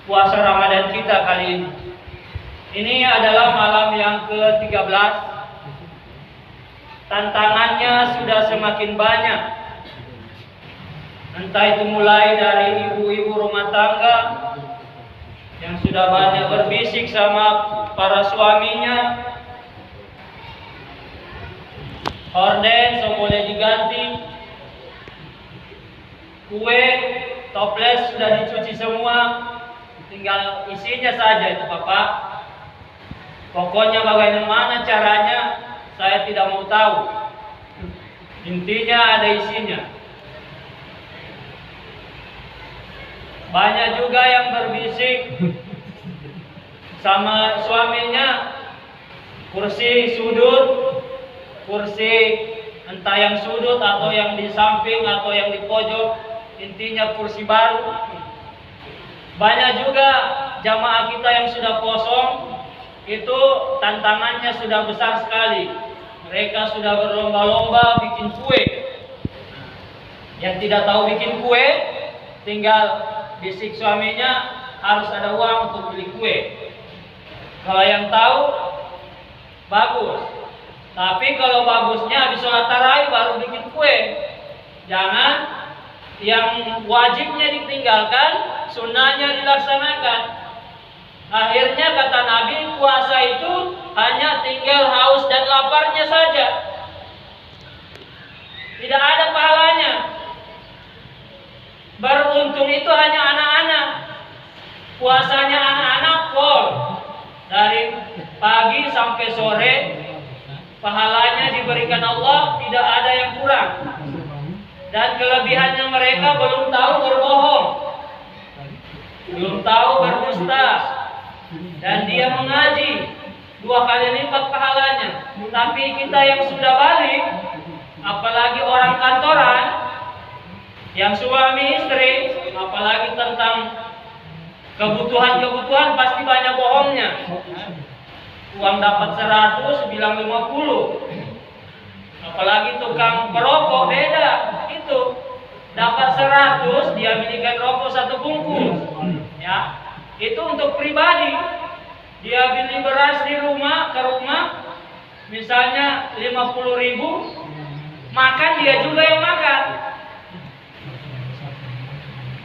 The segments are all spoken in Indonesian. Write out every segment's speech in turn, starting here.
puasa Ramadan kita kali ini. Ini adalah malam yang ke-13. Tantangannya sudah semakin banyak. Entah itu mulai dari ibu-ibu rumah tangga yang sudah banyak berbisik sama para suaminya, horden so boleh diganti, kue toples sudah dicuci semua, tinggal isinya saja itu Bapak. Pokoknya bagaimana caranya saya tidak mau tahu, intinya ada isinya. Banyak juga yang berbisik sama suaminya, kursi sudut, kursi entah yang sudut atau yang di samping atau yang di pojok, intinya kursi baru. Banyak juga jamaah kita yang sudah kosong, itu tantangannya sudah besar sekali. Mereka sudah berlomba-lomba bikin kue. Yang tidak tahu bikin kue, tinggal bisik suaminya harus ada uang untuk beli kue. Kalau yang tahu, bagus. Tapi kalau bagusnya habis sholat tarawih baru bikin kue. Jangan yang wajibnya ditinggalkan, sunnahnya dilaksanakan. Akhirnya kata Nabi, puasa itu hanya tinggal haus dan laparnya saja. Tidak ada pahalanya. Beruntung itu hanya anak-anak. Puasanya anak-anak full. Dari pagi sampai sore, pahalanya diberikan Allah, tidak ada yang kurang. Dan kelebihannya mereka belum tahu berbohong, belum tahu berdusta. Dan dia mengaji 2 kali lipat pahalanya. Tapi kita yang sudah balik, apalagi orang kantoran, yang suami istri, apalagi tentang kebutuhan pasti banyak bohongnya. Uang dapat 100, bilang 50. Apalagi tukang perokok beda. Itu dapat 100, dia belikan rokok 1 bungkus. Ya, itu untuk pribadi. Dia beli beras di rumah, ke rumah, misalnya 50.000, makan dia juga yang makan.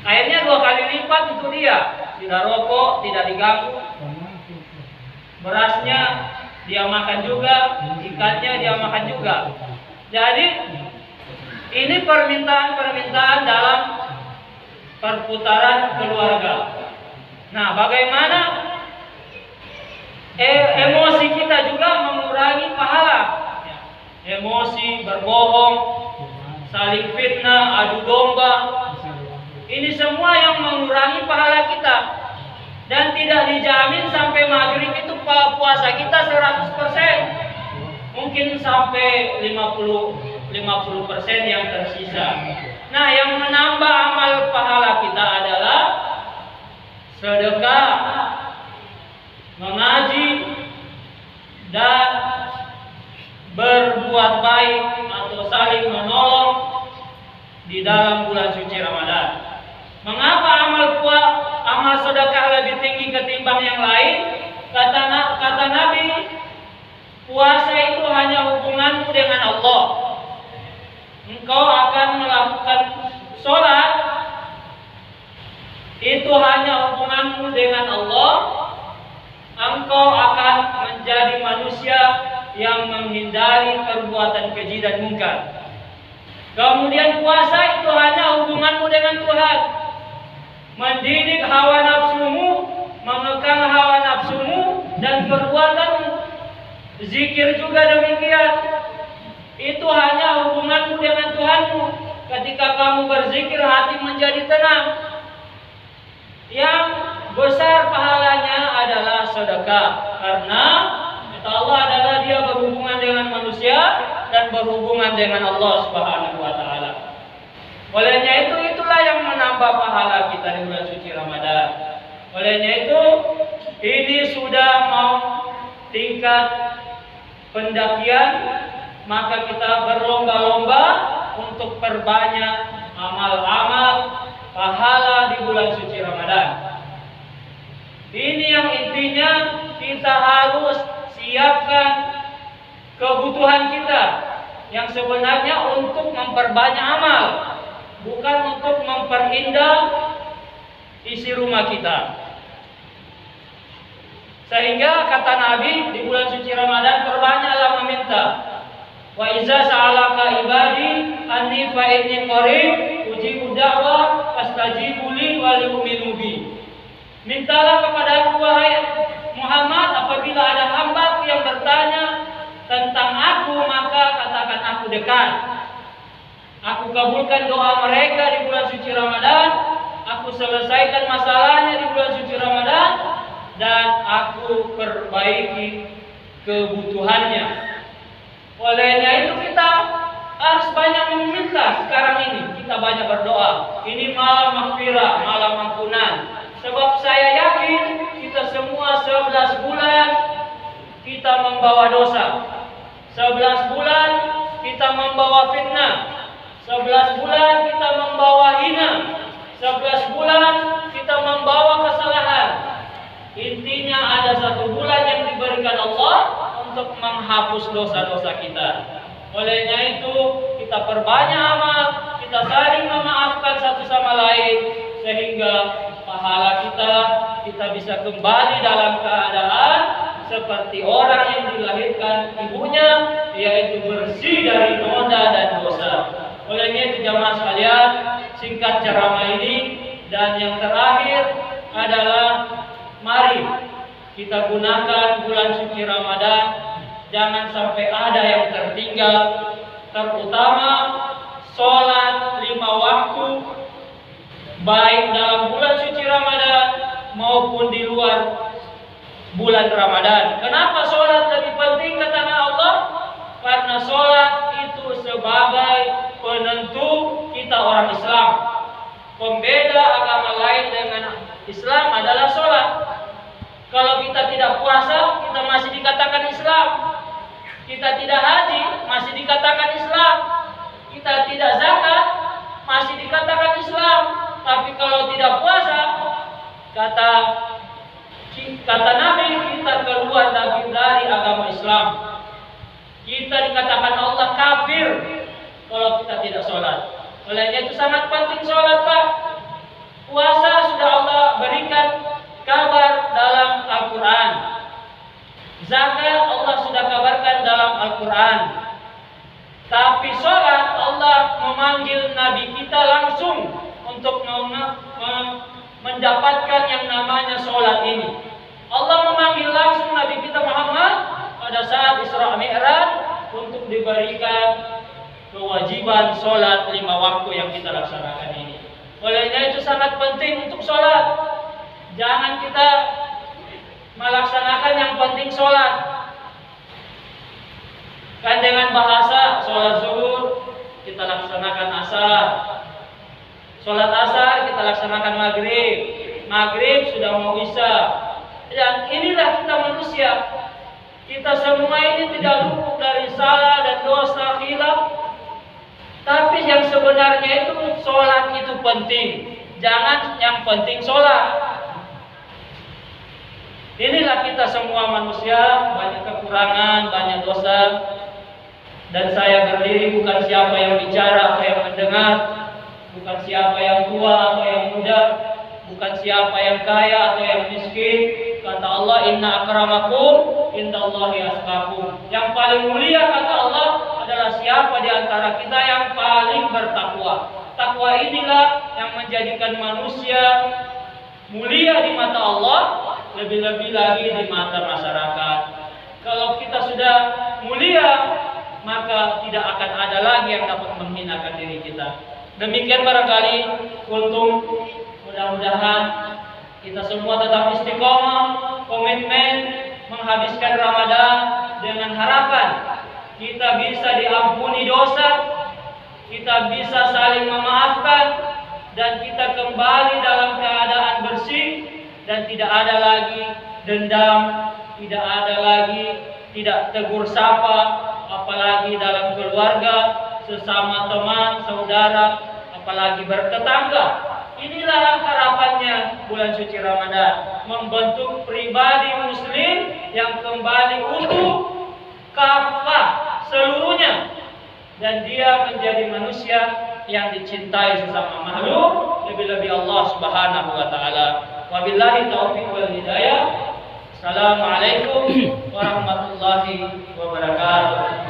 Akhirnya 2 kali lipat untuk dia. Tidak rokok, tidak diganggu. Berasnya dia makan juga, ikannya dia makan juga. Jadi ini permintaan dalam perputaran keluarga. Nah, bagaimana emosi kita juga mengurangi pahala? Emosi, berbohong, saling fitnah, adu domba. Ini semua yang mengurangi pahala kita. Dan tidak dijamin sampai maghrib itu puasa kita 100%. Mungkin sampai 50% yang tersisa. Nah, yang menambah amal pahala kita adalah sedekah, mengaji, dan berbuat baik atau saling menolong di dalam bulan suci Ramadan. Mengapa amal sedekah lebih tinggi ketimbang yang lain? Kata Nabi, puasa itu hanya hubunganmu dengan Allah. Engkau akan melakukan sholat, itu hanya hubunganmu dengan Allah. Engkau akan menjadi manusia yang menghindari perbuatan keji dan mungkar. Kemudian puasa itu hanya hubunganmu dengan Tuhan. Mendidik hawa nafsumu, mengekang hawa nafsumu, dan perbuatanmu. Zikir juga demikian. Itu hanya hubunganmu dengan Tuhanmu. Ketika kamu berzikir, hati menjadi tenang. Yang besar pahalanya adalah sedekah. Karena kata Allah adalah dia berhubungan dengan manusia dan berhubungan dengan Allah Subhanahu wa taala. Olehnya itulah yang menambah pahala kita di bulan suci Ramadan. Olehnya itu, ini sudah mau tingkat pendakian, maka kita berlomba-lomba untuk perbanyak amal-amal pahala di bulan suci Ramadan. intinya kita harus siapkan kebutuhan kita yang sebenarnya untuk memperbanyak amal, bukan untuk memperindah isi rumah kita. Sehingga kata Nabi di bulan suci Ramadan, perbanyaklah meminta. Wa iza sa'alaka ibadi anni fa inni qarib ujibu da'wah fastajibu li wa li'minu bi. Mintalah kepada aku wahai Muhammad apabila ada hamba yang bertanya tentang aku, maka katakan aku dekat. Aku kabulkan doa mereka di bulan suci Ramadan, aku selesaikan masalahnya di bulan suci Ramadan, dan aku perbaiki kebutuhannya. Olehnya itu kita harus banyak meminta sekarang ini. Kita banyak berdoa. Ini malam maghfirah, malam ampunan. Sebab saya yakin kita semua 11 bulan kita membawa dosa. 11 bulan kita membawa fitnah. 11 bulan kita membawa hina. 11 bulan kita membawa kesalahan. Intinya ada 1 bulan yang diberikan Allah untuk menghapus dosa-dosa kita. Olehnya itu kita perbanyak amal, kita saling memaafkan satu sama lain, sehingga pahala kita bisa kembali dalam keadaan seperti orang yang dilahirkan ibunya, yaitu bersih dari noda dan dosa. Olehnya itu jamaah sekalian, singkat ceramah ini, dan yang terakhir adalah mari kita gunakan bulan suci Ramadan, jangan sampai ada yang tertinggal, terutama sholat 5 waktu, baik dalam bulan suci Ramadan maupun di luar bulan Ramadan. Kenapa sholat lebih penting kata Allah? Karena sholat itu sebagai penentu kita orang Islam. Pembeda agama lain dengan Islam adalah sholat. Kalau kita tidak puasa, kita masih dikatakan Islam. Kita tidak haji, masih dikatakan Islam. Kita tidak zakat, masih dikatakan Islam. Tapi kalau tidak puasa, kata Nabi, kita keluar dari agama Islam. Kita dikatakan Allah kafir kalau kita tidak sholat. Olehnya itu sangat penting sholat, Pak. Puasa sudah Allah berikan kabar dalam Al-Quran. Zakat Allah sudah kabarkan dalam Al-Quran. Tapi sholat Allah memanggil Nabi kita langsung untuk mendapatkan yang namanya sholat ini. Allah memanggil langsung Nabi kita Muhammad pada saat Isra Mi'raj untuk diberikan kewajiban sholat 5 waktu yang kita laksanakan ini. Olehnya itu sangat penting untuk sholat. Jangan kita melaksanakan yang penting sholat. Kan dengan bahasa sholat zuhur kita laksanakan asar, sholat asar kita laksanakan maghrib, maghrib sudah mau isya. Dan inilah kita manusia. Kita semua ini tidak luput dari salah dan dosa khilaf. Tapi yang sebenarnya itu sholat itu penting. Jangan yang penting sholat. Inilah kita semua manusia, banyak kekurangan, banyak dosa. Dan saya berdiri bukan siapa yang bicara atau yang mendengar, bukan siapa yang tua atau yang muda, bukan siapa yang kaya atau yang miskin. Kata Allah, inna akramakum indallahi atqakum. Yang paling mulia kata Allah adalah siapa di antara kita yang paling bertakwa. Takwa inilah yang menjadikan manusia mulia di mata Allah, lebih-lebih lagi di mata masyarakat. Kalau kita sudah mulia, maka tidak akan ada lagi yang dapat menghinakan diri kita. Demikian barangkali untuk mudah-mudahan kita semua tetap istiqomah, komitmen menghabiskan Ramadan dengan harapan kita bisa diampuni dosa, kita bisa saling memaafkan, dan kita kembali dalam keadaan bersih, dan tidak ada lagi dendam, tidak ada lagi tidak tegur sapa, apalagi dalam keluarga, sesama teman, saudara, apalagi bertetangga. Inilah harapannya bulan suci Ramadan, membentuk pribadi muslim yang kembali utuh, kafah seluruhnya, dan dia menjadi manusia yang dicintai sesama makhluk, lebih-lebih Allah Subhanahu wa taala. Wabillahi taufiq wal hidayah. Assalamualaikum warahmatullahi wabarakatuh.